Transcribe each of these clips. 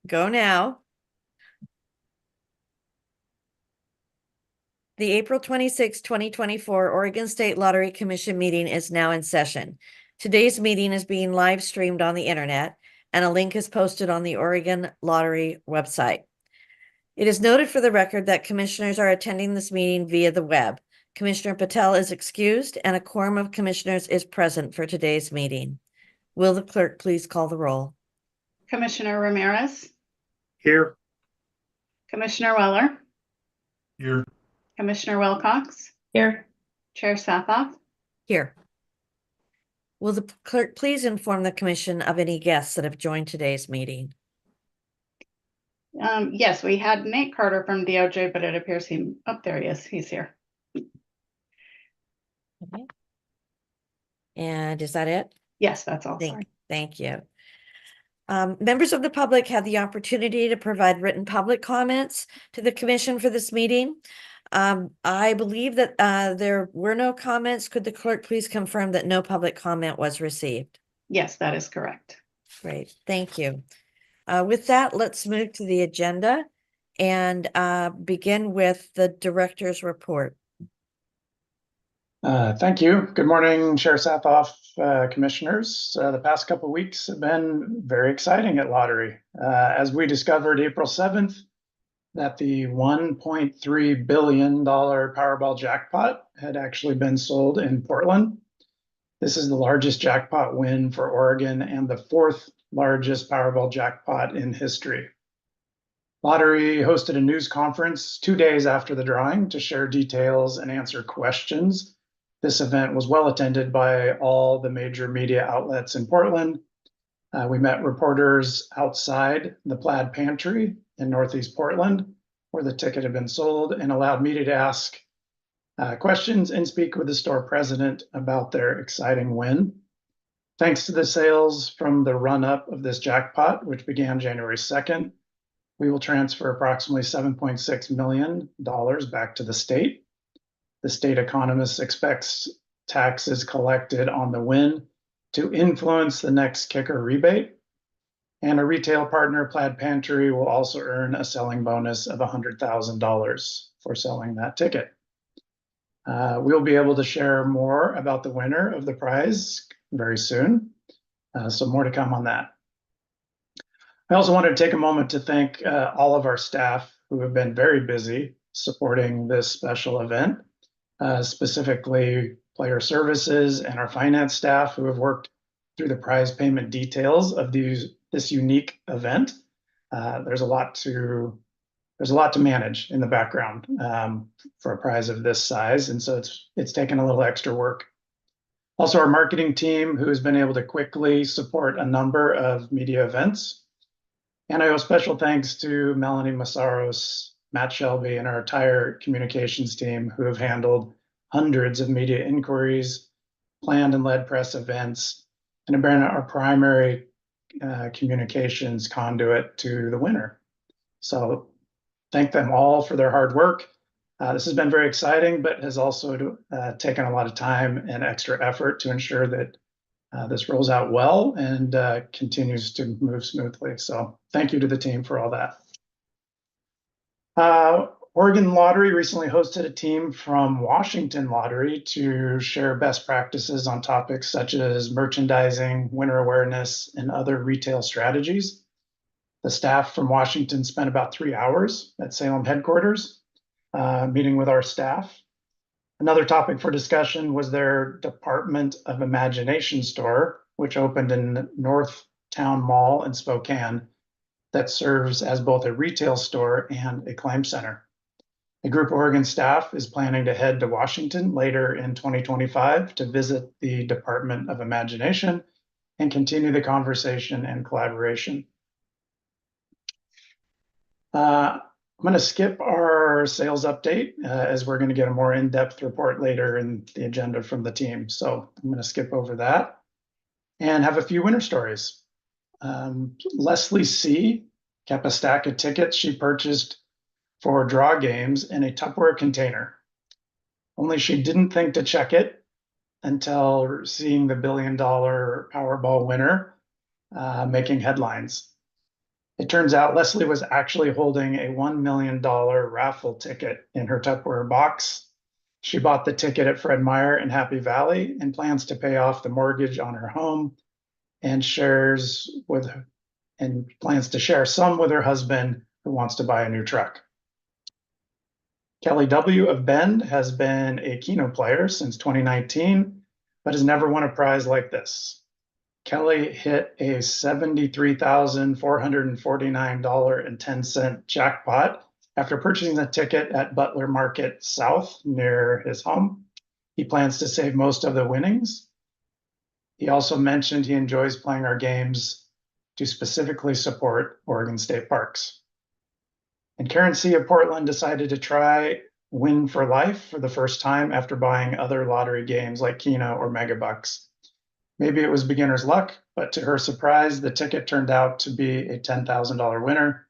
Go now. The April 26, 2024 Oregon State Lottery Commission meeting is now in session. Today's meeting is being live streamed on the internet, and a link is posted on the Oregon Lottery website. It is noted for the record that commissioners are attending this meeting via the web. Commissioner Patel is excused, and a quorum of commissioners is present for today's meeting. Will the clerk please call the roll? Commissioner Ramirez, Here. Commissioner Weller, Here. Commissioner Wilcox, Here. Chair Satthoff. Here. Will the clerk please inform the commission of any guests that have joined today's meeting? Yes, we had Nate Carter from DOJ, but it appears there he is. He's here. Okay. And is that it? Yes, that's all. Sorry. Thank you. Members of the public had the opportunity to provide written public comments to the commission for this meeting. I believe that there were no comments. Could the clerk please confirm that no public comment was received? Yes, that is correct. Great, thank you. With that, let's move to the agenda and begin with the director's report. Thank you. Good morning, Chair Satthoff, commissioners. The past couple of weeks have been very exciting at Lottery. As we discovered April 7th, that the $1.3 billion Powerball jackpot had actually been sold in Portland. This is the largest jackpot win for Oregon and the fourth largest Powerball jackpot in history. Lottery hosted a news conference 2 days after the drawing to share details and answer questions. This event was well attended by all the major media outlets in Portland. We met reporters outside the Plaid Pantry in Northeast Portland, where the ticket had been sold, and allowed media to ask questions and speak with the store president about their exciting win. Thanks to the sales from the run-up of this jackpot, which began January 2nd, we will transfer approximately $7.6 million back to the state. The state economist expects taxes collected on the win to influence the next kicker rebate. And a retail partner, Plaid Pantry, will also earn a selling bonus of $100,000 for selling that ticket. We'll be able to share more about the winner of the prize very soon. So more to come on that. I also wanted to take a moment to thank all of our staff who have been very busy supporting this special event, specifically player services and our finance staff who have worked through the prize payment details of this unique event. There's a lot to manage in the background for a prize of this size, and so it's taken a little extra work. Also, our marketing team, who has been able to quickly support a number of media events. And I owe special thanks to Melanie Massaros, Matt Shelby, and our entire communications team, who have handled hundreds of media inquiries, planned and led press events, and have been our primary communications conduit to the winner. So thank them all for their hard work. This has been very exciting, but has also taken a lot of time and extra effort to ensure that this rolls out well and continues to move smoothly. So thank you to the team for all that. Oregon Lottery recently hosted a team from Washington Lottery to share best practices on topics such as merchandising, winner awareness, and other retail strategies. The staff from Washington spent about 3 hours at Salem headquarters, meeting with our staff. Another topic for discussion was their Department of Imagination store, which opened in North Town Mall in Spokane, that serves as both a retail store and a claim center. A group of Oregon staff is planning to head to Washington later in 2025 to visit the Department of Imagination and continue the conversation and collaboration. I'm going to skip our sales update as we're going to get a more in-depth report later in the agenda from the team. So I'm going to skip over that and have a few winner stories. Leslie C. kept a stack of tickets she purchased for draw games in a Tupperware container. Only she didn't think to check it until seeing the $1 billion Powerball winner making headlines. It turns out Leslie was actually holding a $1 million raffle ticket in her Tupperware box. She bought the ticket at Fred Meyer in Happy Valley and plans to pay off the mortgage on her home and plans to share some with her husband who wants to buy a new truck. Kelly W. of Bend has been a Keno player since 2019, but has never won a prize like this. Kelly hit a $73,449.10 jackpot after purchasing the ticket at Butler Market South near his home. He plans to save most of the winnings. He also mentioned he enjoys playing our games to specifically support Oregon State Parks. And Karen C. of Portland decided to try Win for Life for the first time after buying other lottery games like Keno or Megabucks. Maybe it was beginner's luck, but to her surprise, the ticket turned out to be a $10,000 winner.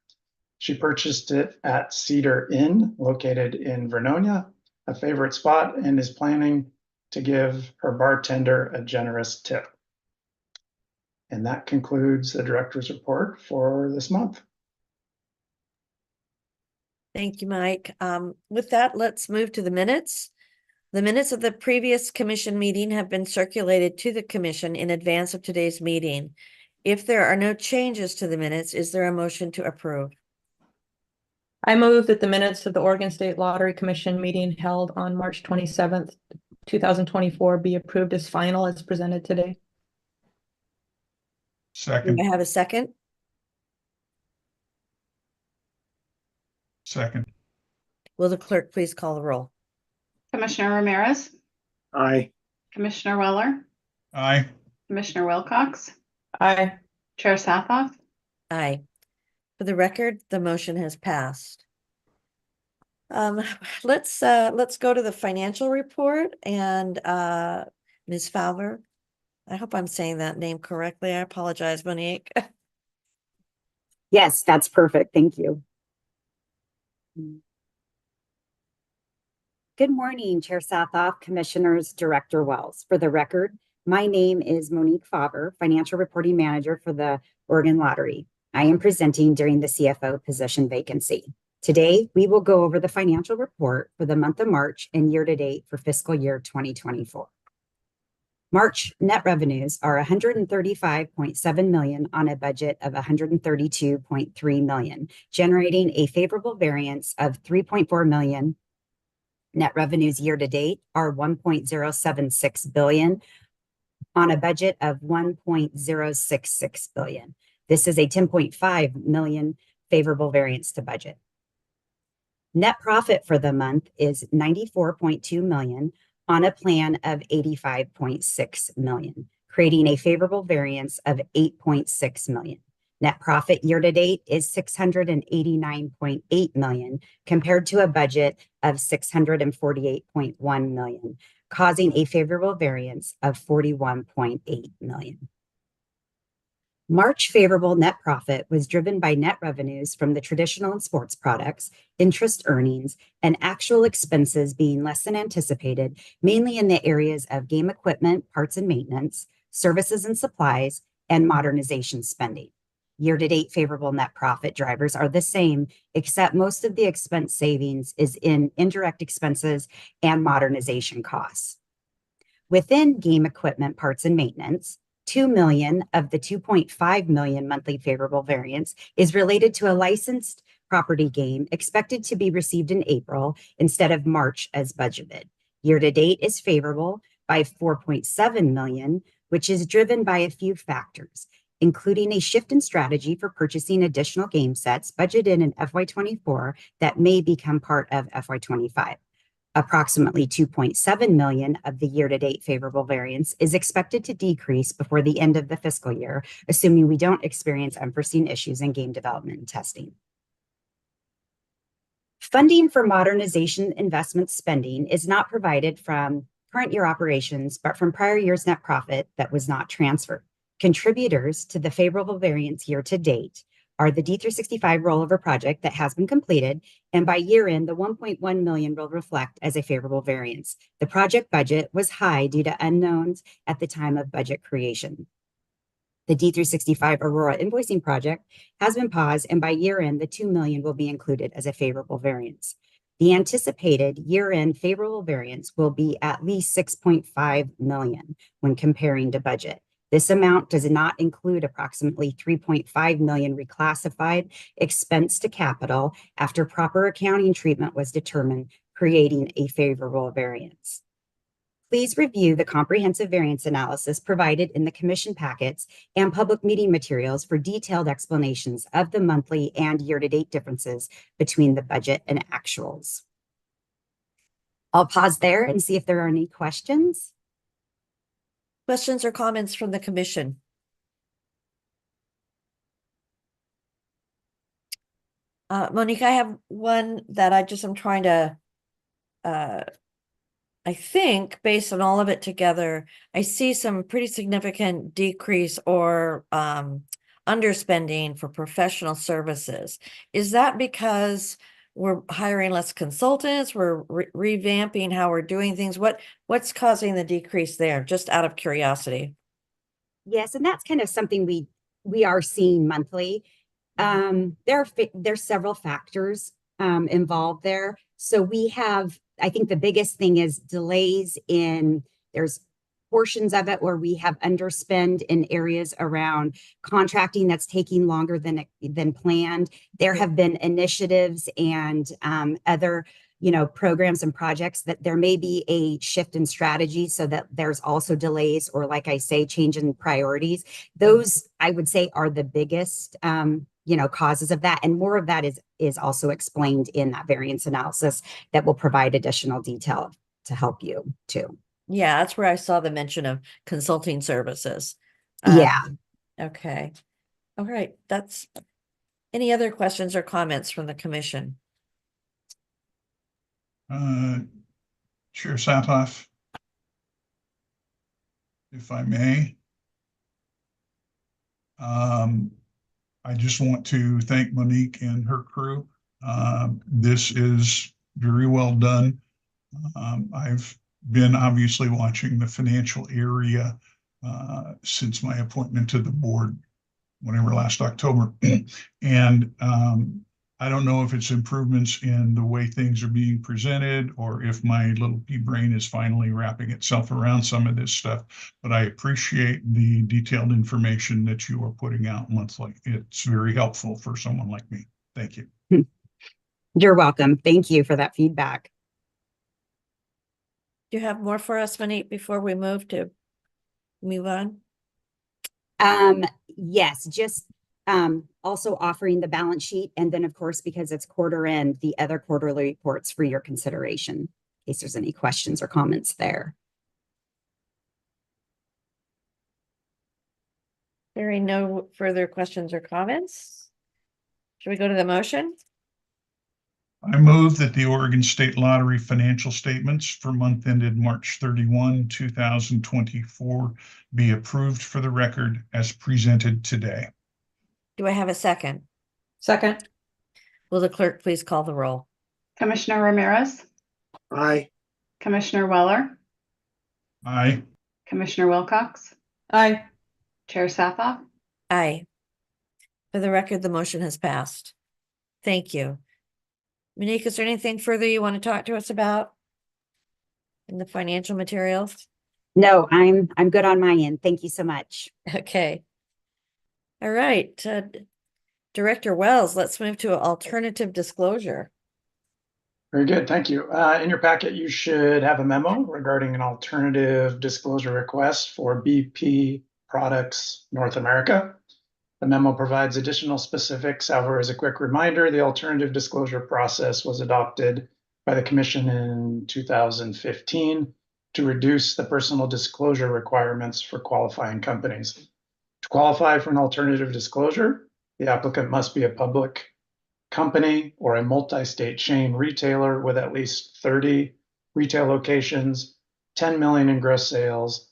She purchased it at Cedar Inn, located in Vernonia, a favorite spot, and is planning to give her bartender a generous tip. And that concludes the director's report for this month. Thank you, Mike. With that, let's move to the minutes. The minutes of the previous commission meeting have been circulated to the commission in advance of today's meeting. If there are no changes to the minutes, is there a motion to approve? I move that the minutes of the Oregon State Lottery Commission meeting held on March 27th, 2024 be approved as final as presented today. Do Second, I have a second? second, Will the clerk please call the roll? Commissioner Ramirez, Aye. Commissioner Weller, aye, Commissioner Wilcox, Aye. Chair Satthoff. Aye. For the record, the motion has passed. Let's go to the financial report and Ms. Fowler. I hope I'm saying that name correctly. I apologize, Monique. Yes, that's perfect. Thank you. Good morning, Chair Satthoff, Commissioners, Director Wells. For the record, my name is Monique Favre, Financial Reporting Manager for the Oregon Lottery. I am presenting during the CFO position vacancy. Today, we will go over the financial report for the month of March and year-to-date for fiscal year 2024. March net revenues are $135.7 million on a budget of $132.3 million, generating a favorable variance of $3.4 million. Net revenues year-to-date are $1.076 billion on a budget of $1.066 billion. This is a $10.5 million favorable variance to budget. Net profit for the month is $94.2 million on a plan of $85.6 million, creating a favorable variance of $8.6 million. Net profit year-to-date is $689.8 million compared to a budget of $648.1 million, causing a favorable variance of $41.8 million. March favorable net profit was driven by net revenues from the traditional and sports products, interest earnings, and actual expenses being less than anticipated, mainly in the areas of game equipment, parts and maintenance, services and supplies, and modernization spending. Year-to-date favorable net profit drivers are the same, except most of the expense savings is in indirect expenses and modernization costs. Within game equipment, parts and maintenance, $2 million of the $2.5 million monthly favorable variance is related to a licensed property game expected to be received in April instead of March as budgeted. Year-to-date is favorable by $4.7 million, which is driven by a few factors, including a shift in strategy for purchasing additional game sets budgeted in FY24 that may become part of FY25. Approximately $2.7 million of the year-to-date favorable variance is expected to decrease before the end of the fiscal year, assuming we don't experience unforeseen issues in game development and testing. Funding for modernization investment spending is not provided from current year operations, but from prior year's net profit that was not transferred. Contributors to the favorable variance year-to-date are the D365 rollover project that has been completed, and by year-end, the $1.1 million will reflect as a favorable variance. The project budget was high due to unknowns at the time of budget creation. The D365 Aurora invoicing project has been paused, and by year end, the 2 million will be included as a favorable variance. The anticipated year-end favorable variance will be at least 6.5 million when comparing to budget. This amount does not include approximately 3.5 million reclassified expense to capital after proper accounting treatment was determined, creating a favorable variance. Please review the comprehensive variance analysis provided in the commission packets and public meeting materials for detailed explanations of the monthly and year-to-date differences between the budget and actuals. I'll pause there and see if there are any questions. Questions or comments from the commission? Monique, I have one that I'm trying to, I think based on all of it together, I see some pretty significant decrease or underspending for professional services. Is that because we're hiring less consultants? We're revamping how we're doing things? What's causing the decrease there? Just out of curiosity. Yes, and that's kind of something we are seeing monthly. There's several factors involved there. So we have, I think the biggest thing is delays there's portions of it where we have underspend in areas around contracting that's taking longer than planned. There have been initiatives and other programs and projects that there may be a shift in strategy so that there's also delays or, like I say, change in priorities. Those, I would say, are the biggest causes of that. And more of that is also explained in that variance analysis that will provide additional detail to help you too. Yeah, that's where I saw the mention of consulting services. Yeah. Okay. All right. Any other questions or comments from the commission? Chair Satoff, if I may. I just want to thank Monique and her crew. This is very well done. I've been obviously watching the financial area since my appointment to the board, whenever last October. And I don't know if it's improvements in the way things are being presented or if my little pea brain is finally wrapping itself around some of this stuff, but I appreciate the detailed information that you are putting out monthly. It's very helpful for someone like me. Thank you. You're welcome. Thank you for that feedback. Do you have more for us, Monique, before we move on? Yes, just also offering the balance sheet, and then of course, because it's quarter end, the other quarterly reports for your consideration, in case there's any questions or comments there. Hearing no further questions or comments, should we go to the motion? I move that the Oregon State Lottery financial statements for month ended March 31, 2024 be approved for the record as presented today. Do I have a second? Second. Will the clerk please call the roll? Commissioner Ramirez, Aye. Commissioner Weller, Aye. Commissioner Wilcox, Aye. Chair Satoff. Aye. For the record, the motion has passed. Thank you. Monique, is there anything further you want to talk to us about in the financial materials? No, I'm good on my end. Thank you so much. Okay. All right. Director Wells, let's move to alternative disclosure. Very good, thank you. In your packet, you should have a memo regarding an alternative disclosure request for BP Products North America. The memo provides additional specifics. However, as a quick reminder, the alternative disclosure process was adopted by the Commission in 2015 to reduce the personal disclosure requirements for qualifying companies. To qualify for an alternative disclosure, the applicant must be a public company or a multi-state chain retailer with at least 30 retail locations, 10 million in gross sales,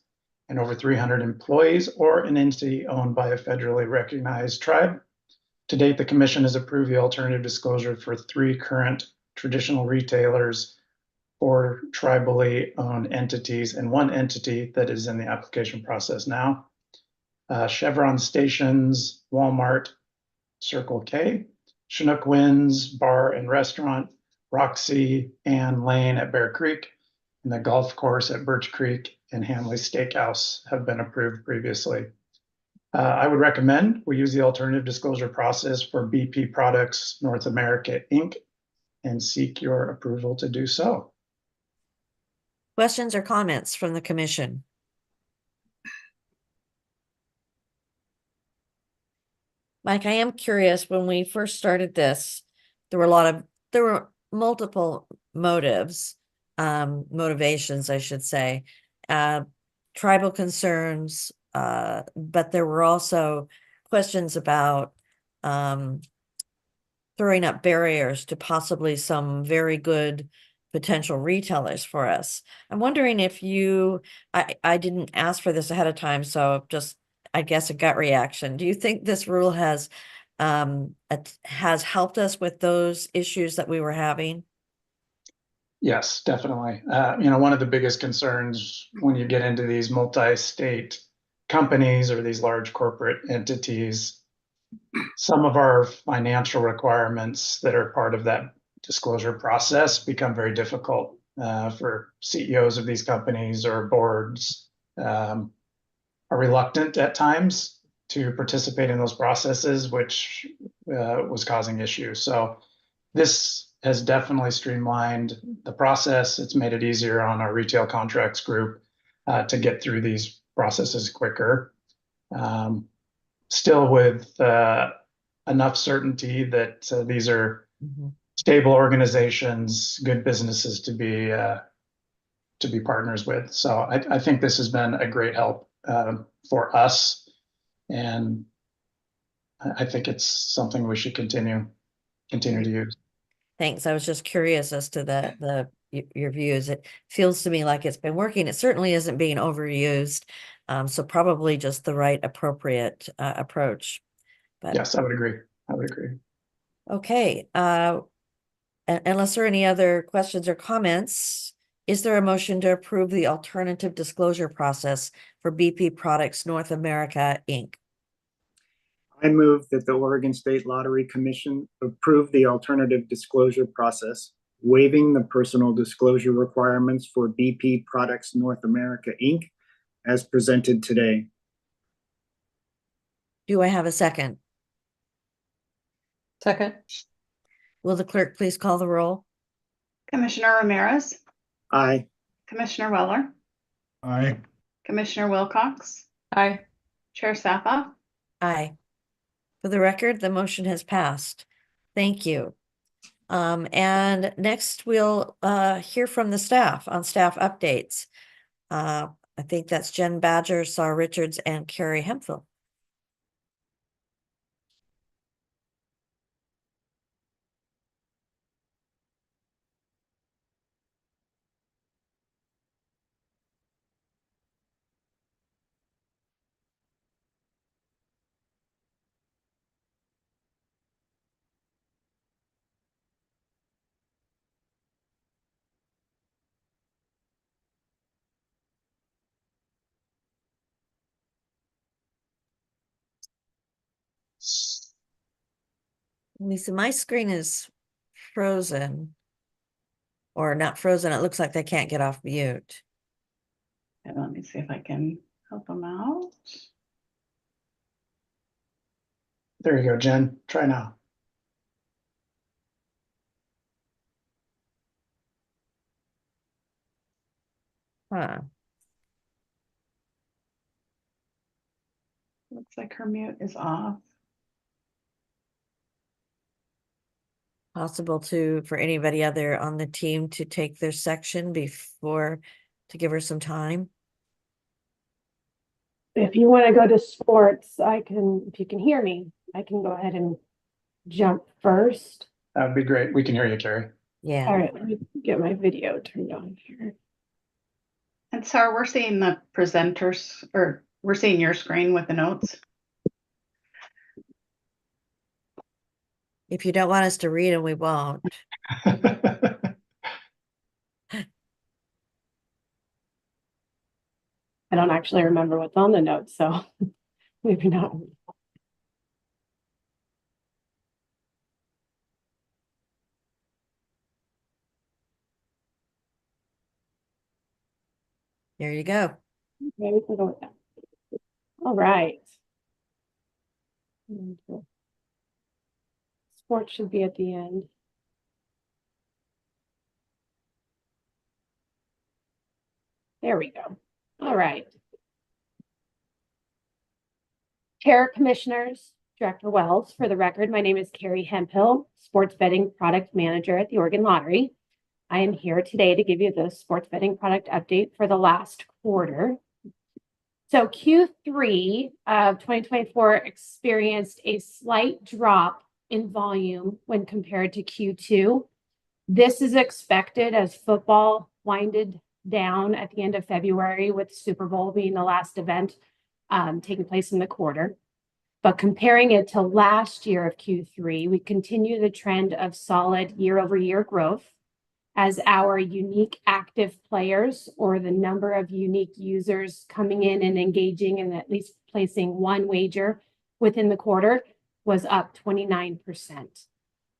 and over 300 employees, or an entity owned by a federally recognized tribe. To date, the Commission has approved the alternative disclosure for 3 current traditional retailers, 4 tribally owned entities, and 1 entity that is in the application process now. Chevron Stations, Walmart, Circle K, Chinook Winds Bar and Restaurant, Roxy and Lane at Bear Creek, and the golf course at Birch Creek and Hanley Steakhouse have been approved previously. I would recommend we use the alternative disclosure process for BP Products North America, Inc., and seek your approval to do so. Questions or comments from the commission? Mike, I am curious, when we first started this, there were multiple motivations, I should say. Tribal concerns, but there were also questions about throwing up barriers to possibly some very good potential retailers for us. I'm wondering if I didn't ask for this ahead of time, so just, I guess, a gut reaction. Do you think this rule has helped us with those issues that we were having? Yes, definitely. One of the biggest concerns when you get into these multi-state companies or these large corporate entities, some of our financial requirements that are part of that disclosure process become very difficult for CEOs of these companies, or boards are reluctant at times to participate in those processes, which was causing issues. So this has definitely streamlined the process. It's made it easier on our retail contracts group to get through these processes quicker. Still with enough certainty that these are stable organizations, good businesses to be partners with. So I think this has been a great help for us, and I think it's something we should continue to use. Thanks. I was just curious as to your views. It feels to me like it's been working. It certainly isn't being overused. So probably just the right appropriate approach. But Yes, I would agree. okay. Unless there are any other questions or comments, is there a motion to approve the alternative disclosure process for BP Products North America, Inc.? I move that the Oregon State Lottery Commission approve the alternative disclosure process, waiving the personal disclosure requirements for BP Products North America, Inc., as presented today. Do I have a second? Second. Will the clerk please call the roll? Commissioner Ramirez, Aye. Commissioner Weller, Aye. Commissioner Wilcox, Aye. Chair Safa. Aye. For the record, the motion has passed. Thank you. And next we'll hear from the staff on staff updates. I think that's Jen Badger, Saw Richards, and Carrie Hemphill. Lisa, my screen is frozen. Or not frozen. It looks like they can't get off mute. And let me see if I can help them out. There you go, Jen. Try now. Huh. Looks like her mute is off. Possible for anybody other on the team to take their section to give her some time. If you want to go to sports, if you can hear me, I can go ahead and jump first. That would be great. We can hear you, Carrie. Yeah. All right, let me get my video turned on here. And Sarah, we're seeing the presenters, or we're seeing your screen with the notes. If you don't want us to read them, we won't. I don't actually remember what's on the notes, so Maybe not. There you go. Okay, we can go with that. All right. And, sports should be at the end. There we go. All right. Chair Commissioners, Director Wells, for the record, my name is Carrie Hemphill, Sports Betting Product Manager at the Oregon Lottery. I am here today to give you the sports betting product update for the last quarter. So Q3 of 2024 experienced a slight drop in volume when compared to Q2. This is expected as football winded down at the end of February, with Super Bowl being the last event taking place in the quarter. But comparing it to last year of Q3, we continue the trend of solid year-over-year growth as our unique active players, or the number of unique users coming in and engaging and at least placing one wager within the quarter, was up 29%.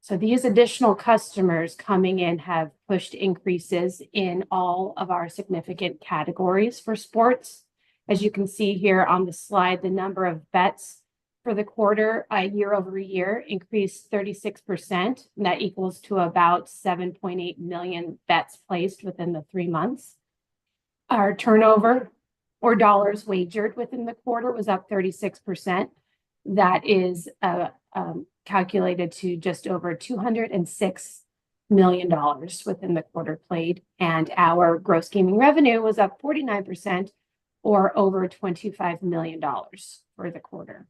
So these additional customers coming in have pushed increases in all of our significant categories for sports. As you can see here on the slide, the number of bets for the quarter year over year increased 36%. And that equals to about 7.8 million bets placed within the 3 months. Our turnover, or dollars wagered within the quarter, was up 36%. That is calculated to just over $206 million within the quarter played. And our gross gaming revenue was up 49%, or over $25 million for the quarter.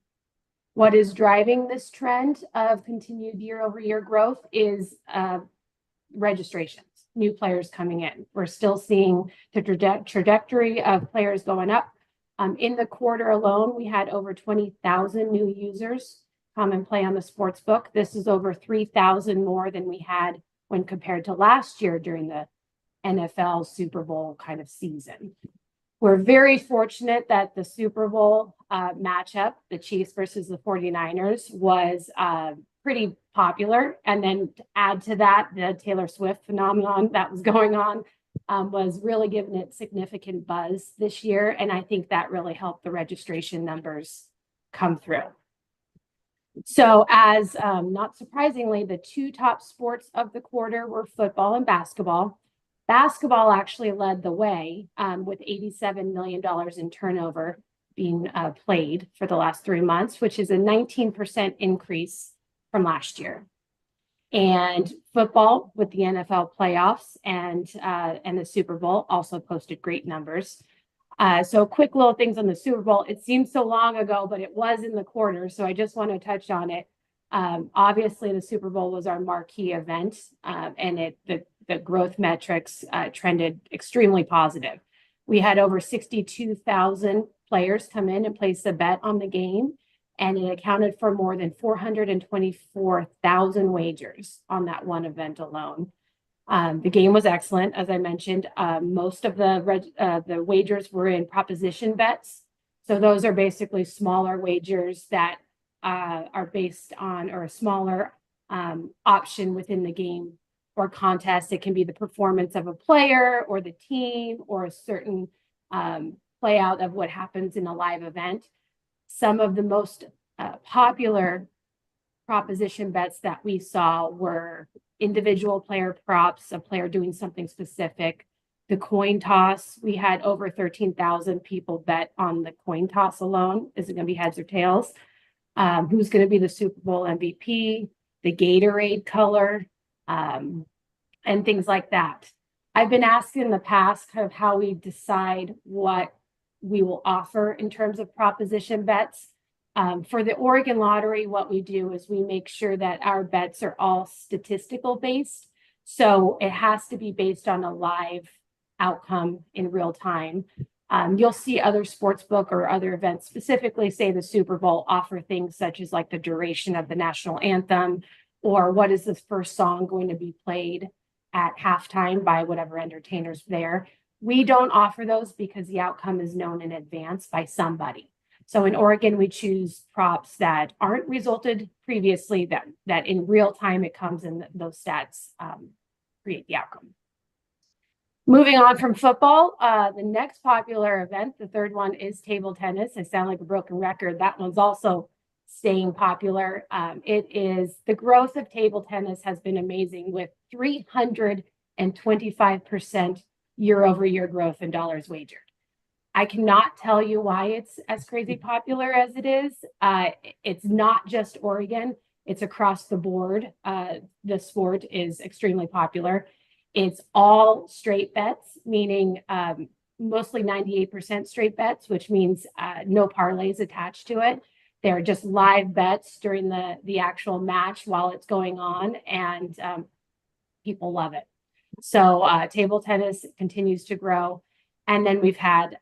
What is driving this trend of continued year-over-year growth is registrations, new players coming in. We're still seeing the trajectory of players going up. In the quarter alone, we had over 20,000 new users come and play on the sports book. This is over 3,000 more than we had when compared to last year during the NFL Super Bowl kind of season. We're very fortunate that the Super Bowl matchup, the Chiefs versus the 49ers, was pretty popular. And then to add to that, the Taylor Swift phenomenon that was going on was really giving it significant buzz this year. And I think that really helped the registration numbers come through. So as not surprisingly, the two top sports of the quarter were football and basketball. Basketball actually led the way with $87 million in turnover being played for the last 3 months, which is a 19% increase from last year. And football, with the NFL playoffs and the Super Bowl, also posted great numbers. So quick little things on the Super Bowl. It seems so long ago, but it was in the quarter. So I just want to touch on it. Obviously, the Super Bowl was our marquee event, and the growth metrics trended extremely positive. We had over 62,000 players come in and place a bet on the game, and it accounted for more than 424,000 wagers on that one event alone. The game was excellent, as I mentioned. Most of the wagers were in proposition bets. So those are basically smaller wagers that are based on, or a smaller option within the game or contest. It can be the performance of a player or the team, or a certain play out of what happens in a live event. Some of the most popular proposition bets that we saw were individual player props, a player doing something specific. The coin toss, we had over 13,000 people bet on the coin toss alone. Is it going to be heads or tails? Who's going to be the Super Bowl MVP? The Gatorade color, and things like that. I've been asked in the past kind of how we decide what we will offer in terms of proposition bets. For the Oregon Lottery, what we do is we make sure that our bets are all statistical based. So it has to be based on a live outcome in real time. You'll see other sportsbook or other events, specifically say the Super Bowl, offer things such as like the duration of the national anthem, or what is the first song going to be played at halftime by whatever entertainers there. We don't offer those because the outcome is known in advance by somebody. So in Oregon, we choose props that aren't resulted previously, that in real time it comes in those stats create the outcome. Moving on from football, the next popular event, the third one, is table tennis. I sound like a broken record. That one's also staying popular. The growth of table tennis has been amazing, with 325% year-over-year growth in dollars wagered. I cannot tell you why it's as crazy popular as it is. It's not just Oregon, it's across the board. The sport is extremely popular. It's all straight bets, meaning mostly 98% straight bets, which means no parlays attached to it. They're just live bets during the actual match while it's going on, and people love it. So table tennis continues to grow. And then we've had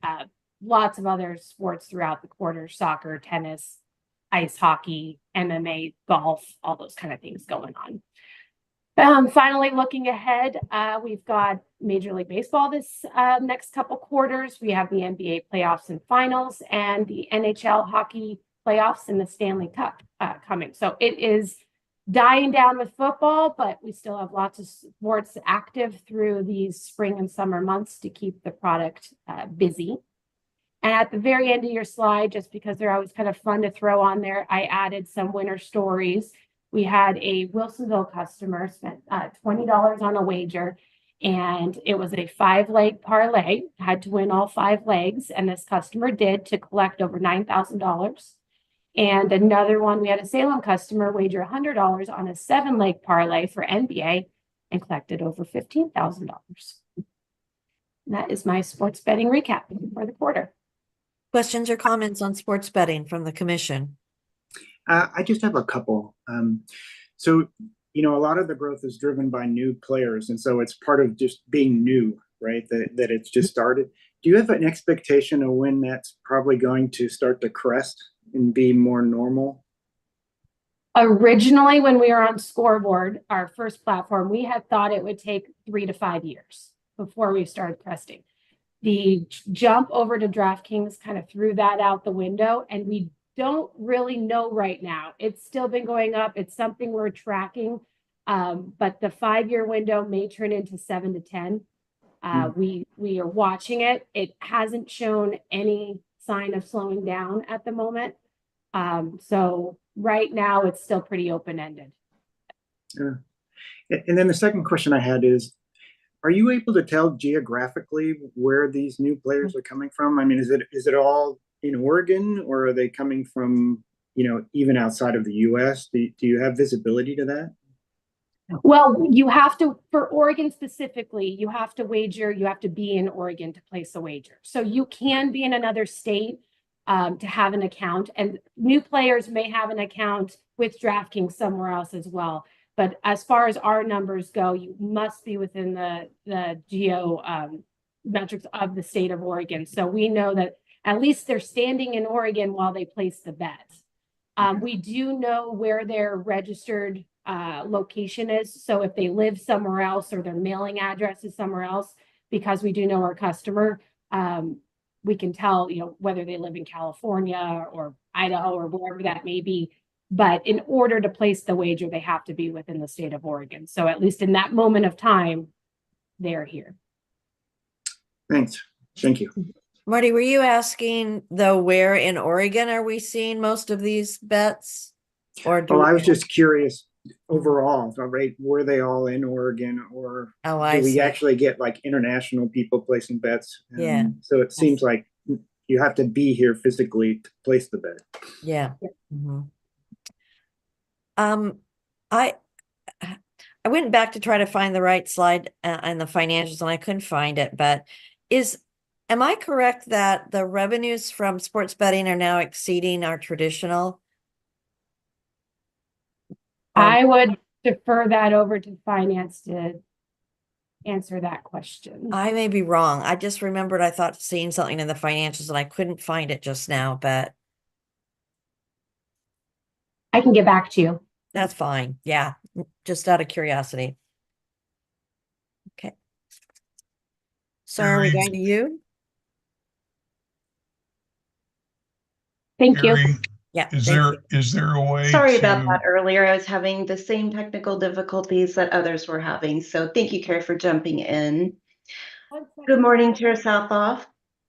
lots of other sports throughout the quarter: soccer, tennis, ice hockey, MMA, golf, all those kind of things going on. Finally, looking ahead, we've got Major League Baseball this next couple quarters. We have the NBA playoffs and finals, and the NHL hockey playoffs and the Stanley Cup coming. So it is dying down with football, but we still have lots of sports active through these spring and summer months to keep the product busy. And at the very end of your slide, just because they're always kind of fun to throw on there, I added some winner stories. We had a Wilsonville customer spent $20 on a wager, and it was a 5-leg parlay, had to win all 5 legs, and this customer did, to collect over $9,000. And another one, we had a Salem customer wager $100 on a 7-leg parlay for NBA and collected over $15,000. That is my sports betting recap for the quarter. Questions or comments on sports betting from the commission? I just have a couple. So, a lot of the growth is driven by new players, and so it's part of just being new, right? That it's just started. Do you have an expectation of when that's probably going to start to crest and be more normal? Originally, when we were on Scoreboard, our first platform, we had thought it would take 3 to 5 years before we started cresting. The jump over to DraftKings kind of threw that out the window, and we don't really know right now. It's still been going up. It's something we're tracking, but the 5-year window may turn into 7 to 10. We are watching it. It hasn't shown any sign of slowing down at the moment. So right now it's still pretty open-ended. Sure. And then the second question I had is, are you able to tell geographically where these new players are coming from? I mean, is it all in Oregon, or are they coming from, even outside of the US? Do you have visibility to that? Well, you have to, for Oregon specifically, you have to wager, you have to be in Oregon to place a wager. So you can be in another state to have an account, and new players may have an account with DraftKings somewhere else as well. But as far as our numbers go, you must be within the geo metrics of the state of Oregon. So we know that at least they're standing in Oregon while they place the bet. We do know where their registered location is. So if they live somewhere else or their mailing address is somewhere else, because we do know our customer, we can tell, whether they live in California or Idaho or wherever that may be. But in order to place the wager, they have to be within the state of Oregon. So at least in that moment of time, they're here. Thanks. Thank you. Marty, were you asking though, where in Oregon are we seeing most of these bets? Or Well, I was just curious overall, right? Were they all in Oregon, or Oh, I do we see. actually get like international people placing bets? Yeah. So it seems like you have to be here physically to place the bet. Yeah. Mhm. I went back to try to find the right slide and the financials, and I couldn't find it, but am I correct that the revenues from sports betting are now exceeding our traditional? I would defer that over to finance to answer that question. I may be wrong. I just remembered I thought seeing something in the financials and I couldn't find it just now, but I can get back to you. that's fine. Yeah, just out of curiosity. Okay. So are we Alright. going to you? Thank you. Carrie, Yeah. is thank there you. a way Sorry about to- that earlier. I was having the same technical difficulties that others were having. So thank you, Carrie, for jumping in. Good morning, Chair Southoff,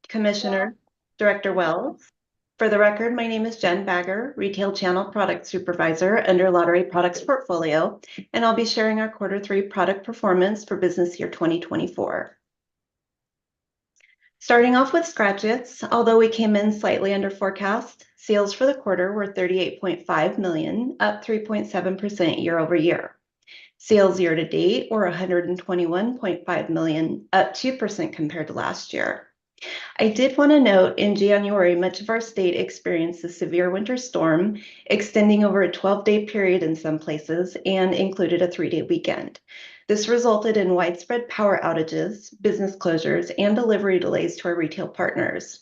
Commissioner, Director Wells. For the record, my name is Jen Bagger, Retail Channel Product Supervisor under Lottery Products Portfolio, and I'll be sharing our Q3 product performance for business year 2024. Starting off with Scratch-Its, although we came in slightly under forecast, sales for the quarter were $38.5 million, up 3.7% year over year. Sales year to date were $121.5 million, up 2% compared to last year. I did want to note in January, much of our state experienced a severe winter storm extending over a 12-day period in some places and included a 3-day weekend. This resulted in widespread power outages, business closures, and delivery delays to our retail partners.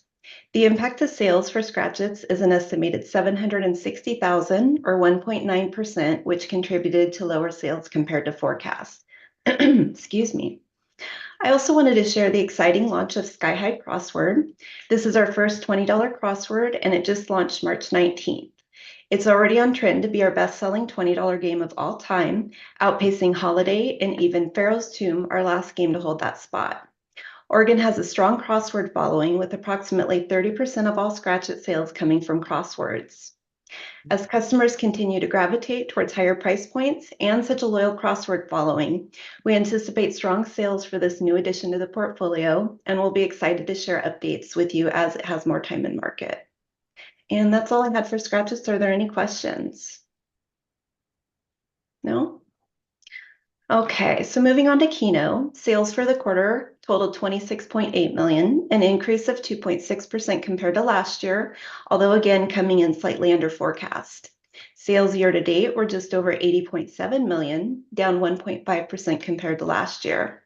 The impact to sales for Scratch-Its is an estimated $760,000 or 1.9%, which contributed to lower sales compared to forecast. Excuse me. I also wanted to share the exciting launch of Sky High Crossword. This is our first $20 crossword, and it just launched March 19th. It's already on trend to be our best-selling $20 game of all time, outpacing Holiday and even Pharaoh's Tomb, our last game to hold that spot. Oregon has a strong crossword following, with approximately 30% of all Scratch-It sales coming from crosswords. As customers continue to gravitate towards higher price points and such a loyal crossword following, we anticipate strong sales for this new addition to the portfolio, and we'll be excited to share updates with you as it has more time in market. And that's all I had for Scratch-Its. Are there any questions? No? Okay, so moving on to Keno, sales for the quarter totaled $26.8 million, an increase of 2.6% compared to last year, although again coming in slightly under forecast. Sales year to date were just over $80.7 million, down 1.5% compared to last year.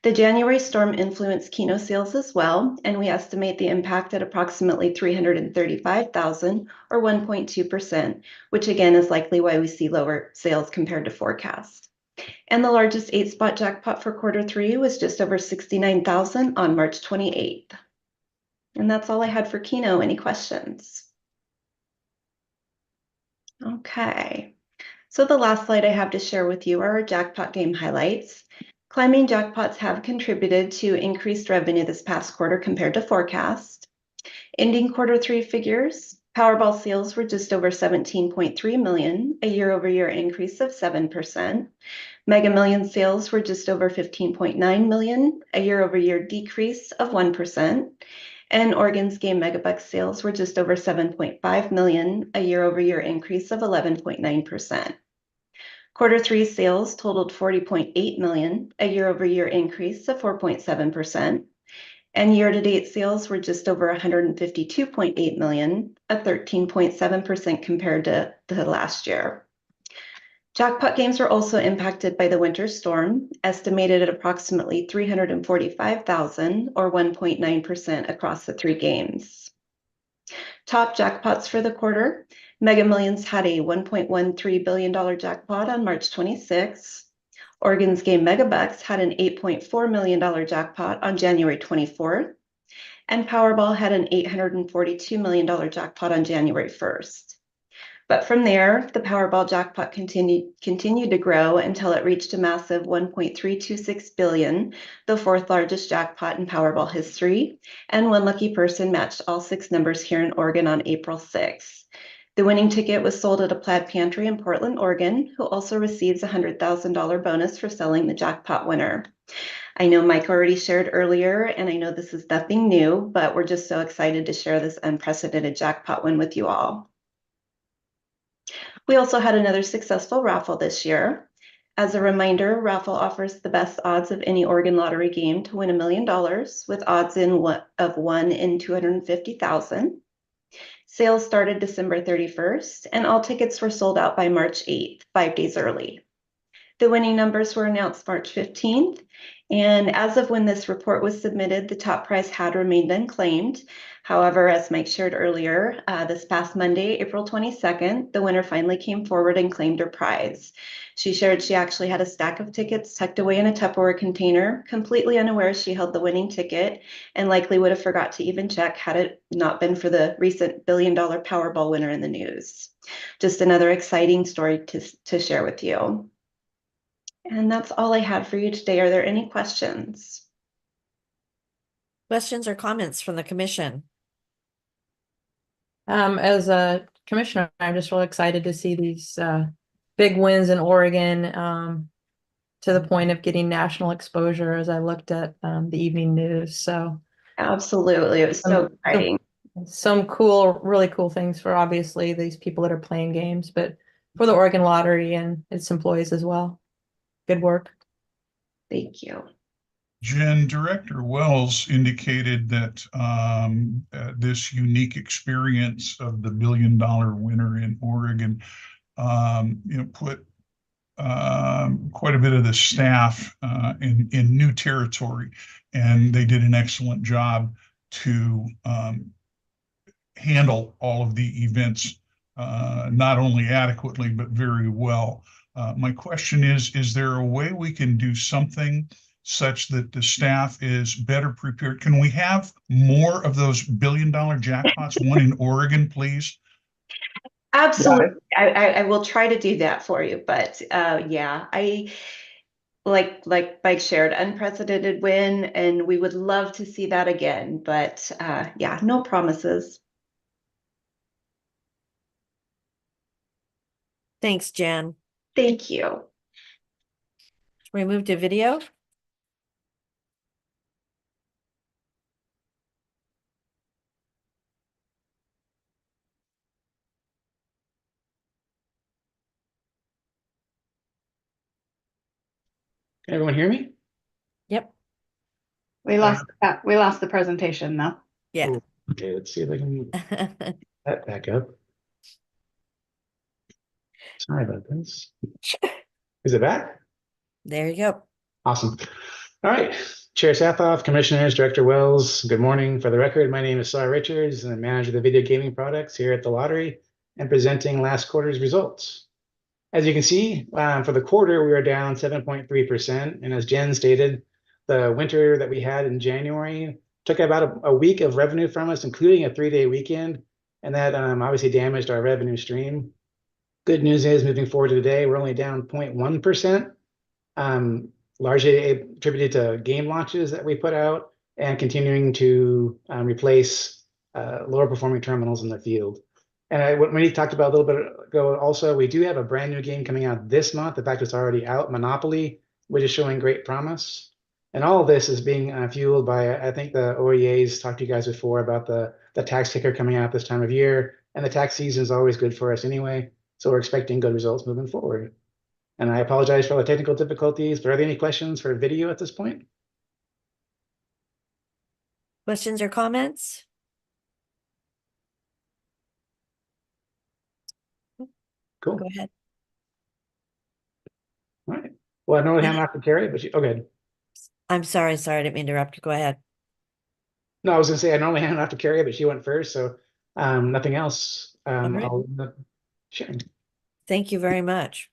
The January storm influenced Keno sales as well, and we estimate the impact at approximately $335,000 or 1.2%, which again is likely why we see lower sales compared to forecast. And the largest 8-spot jackpot for Q3 was just over $69,000 on March 28th. And that's all I had for Keno. Any questions? Okay, so the last slide I have to share with you are our jackpot game highlights. Climbing jackpots have contributed to increased revenue this past quarter compared to forecast. Ending Q3 figures, Powerball sales were just over $17.3 million, a year-over-year increase of 7%. Mega Millions sales were just over $15.9 million, a year-over-year decrease of 1%. And Oregon's Game Megabucks sales were just over $7.5 million, a year-over-year increase of 11.9%. Q3 sales totaled $40.8 million, a year-over-year increase of 4.7%. And year-to-date sales were just over $152.8 million, a 13.7% compared to last year. Jackpot games were also impacted by the winter storm, estimated at approximately $345,000 or 1.9% across the 3 games. Top jackpots for the quarter, Mega Millions had a $1.13 billion jackpot on March 26. Oregon's Game Megabucks had an $8.4 million jackpot on January 24th. And Powerball had an $842 million jackpot on January 1st. But from there, the Powerball jackpot continued to grow until it reached a massive $1.326 billion, the 4th largest jackpot in Powerball history, and one lucky person matched all 6 numbers here in Oregon on April 6th. The winning ticket was sold at a Plaid Pantry in Portland, Oregon, who also receives a $100,000 bonus for selling the jackpot winner. I know Mike already shared earlier, and I know this is nothing new, but we're just so excited to share this unprecedented jackpot win with you all. We also had another successful raffle this year. As a reminder, raffle offers the best odds of any Oregon lottery game to win $1 million, with odds of 1 in 250,000. Sales started December 31st, and all tickets were sold out by March 8th, 5 days early. The winning numbers were announced March 15th. And as of when this report was submitted, the top prize had remained unclaimed. However, as Mike shared earlier, this past Monday, April 22nd, the winner finally came forward and claimed her prize. She shared she actually had a stack of tickets tucked away in a Tupperware container, completely unaware she held the winning ticket, and likely would have forgot to even check had it not been for the recent $1 billion Powerball winner in the news. Just another exciting story to share with you. And that's all I had for you today. Are there any questions? Questions or comments from the commission? As a commissioner, I'm just really excited to see these big wins in Oregon, to the point of getting national exposure as I looked at the evening news. So Absolutely. It was so exciting. some cool, really cool things for obviously these people that are playing games, but for the Oregon Lottery and its employees as well. Good work. Thank you. Jen, Director Wells indicated that this unique experience of the $1 billion winner in Oregon, put quite a bit of the staff in new territory, and they did an excellent job to handle all of the events, not only adequately but very well. My question is there a way we can do something such that the staff is better prepared? Can we have more of those $1 billion jackpots won in Oregon, please? Absolutely. I will try to do that for you. But yeah, I like Mike shared, unprecedented win, and we would love to see that again. But yeah, no promises. Thanks, Jen. Thank you. We move to video. Can everyone hear me? Yep. We lost the presentation though. Yeah. Ooh, okay, let's see if I can get that back up. Sorry about this. Is it back? There you go. Awesome. All right. Chair Sathoff, Commissioners, Director Wells, good morning. For the record, my name is Sarah Richards, and I'm manager of the video gaming products here at the lottery and presenting last quarter's results. As you can see, for the quarter, we were down 7.3%. And as Jen stated, the winter that we had in January took about a week of revenue from us, including a 3-day weekend. And that obviously damaged our revenue stream. Good news is, moving forward to today, we're only down 0.1%, largely attributed to game launches that we put out and continuing to replace lower performing terminals in the field. And what Monique talked about a little bit ago also, we do have a brand new game coming out this month. In fact, it's already out, Monopoly, which is showing great promise. And all of this is being fueled by, I think the OEAs talked to you guys before about the tax ticker coming out this time of year. And the tax season is always good for us anyway. So we're expecting good results moving forward. And I apologize for all the technical difficulties, but are there any questions for video at this point? Questions or comments? Cool. Go ahead. All right. Well, I know I have to carry it, but okay. I'm sorry. I didn't mean to interrupt you. Go ahead. No, I was gonna say I normally have to carry it, but she went first, so nothing else. right. I'll share. Thank you very much.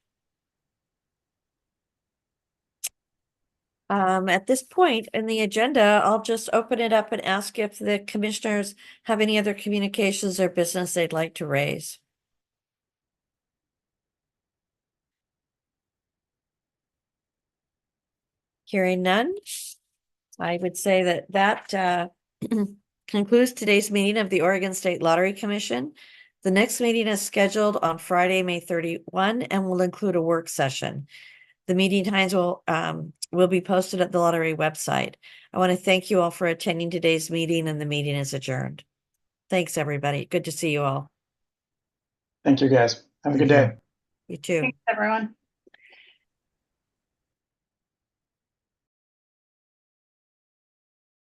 At this point in the agenda, I'll just open it up and ask if the commissioners have any other communications or business they'd like to raise. Hearing none, I would say that concludes today's meeting of the Oregon State Lottery Commission. The next meeting is scheduled on Friday, May 31, and will include a work session. The meeting times will be posted at the lottery website. I want to thank you all for attending today's meeting, and the meeting is adjourned. Thanks, everybody. Good to see you all. Thank you, guys. Have a good day. You too. Thanks, everyone.